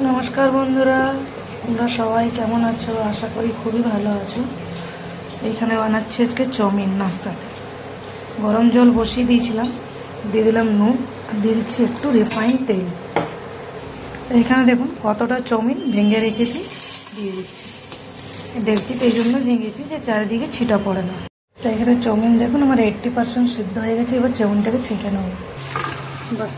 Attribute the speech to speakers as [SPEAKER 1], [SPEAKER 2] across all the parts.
[SPEAKER 1] নমস্কার বন্ধুরা, তোমরা সবাই কেমন আছো? আশা করি খুবই ভালো আছো। এইখানে বানাচ্ছি আজকে চাউমিন। নাস্তাতে গরম জল বসিয়ে দিয়েছিলাম, দিয়ে দিলাম নুন আর দিয়ে দিচ্ছি একটু রিফাইন তেল। এইখানে দেখুন কতটা চাউমিন ভেঙে রেখেছি, দিয়ে দিচ্ছি। ডেকচিতে এই জন্য ভেঙেছি যে চারিদিকে ছিটা পড়ে না। তো এখানে চাউমিন দেখুন আমার 80% সিদ্ধ হয়ে গেছে। এবার চাউমিনটাকে ছেঁকে নেব। বাস,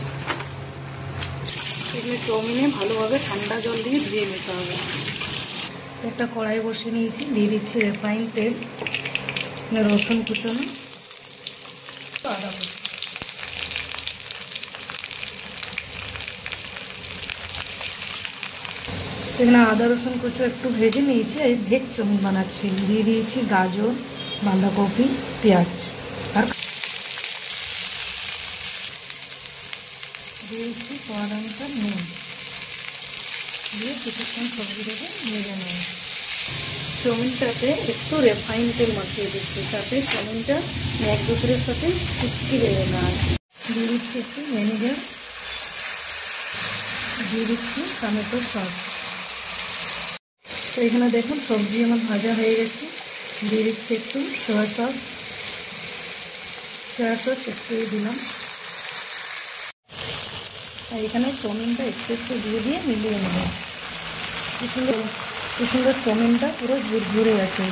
[SPEAKER 1] এগুলো চাউমিনে ভালোভাবে ঠান্ডা জল দিয়ে ধুয়ে নিতে হবে। একটা কড়াই বসিয়ে নিয়েছি, দিয়ে দিচ্ছি রিফাইন তেল, রসুন কুচনো, আদা কুচনো। এখানে আদা রসুন কুচো একটু ভেজে নিয়েছি। এই ভেজ চাউমিন বানাচ্ছি। দিয়ে দিয়েছি গাজর, বাঁধাকপি, পেঁয়াজ আর দিয়ে দিচ্ছি স্বাদ অনুসার নুন, দিয়ে কিছুক্ষণ সবজিটাকে ভেজে নেব। চাউমিনটাতে একটু রিফাইন তেল মাখিয়ে দিচ্ছি, তাতে চাউমিনটা এক দুসরের সাথে চিটকে দেবে না। দিয়ে দিচ্ছি একটু ভিনেগার, দিয়ে দিচ্ছি টমেটো সস। তো এখানে দেখুন সবজি আমার ভাজা হয়ে গেছে। দিয়ে দিচ্ছি একটু সয়া সস, একটু দিলাম। আর এখানে চাউমিনটা একটু একটু দিয়ে মিলিয়ে নেব। কি সুন্দর চাউমিনটা পুরো ঝুরঝুরে আছে।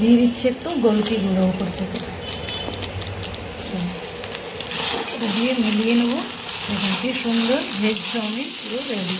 [SPEAKER 1] দিয়ে দিচ্ছি একটু গোলকি গুঁড়ো উপর থেকে, দিয়ে মিলিয়ে নেবো। দেখুন কি সুন্দর ভেজ চাউমিন পুরো রেডি।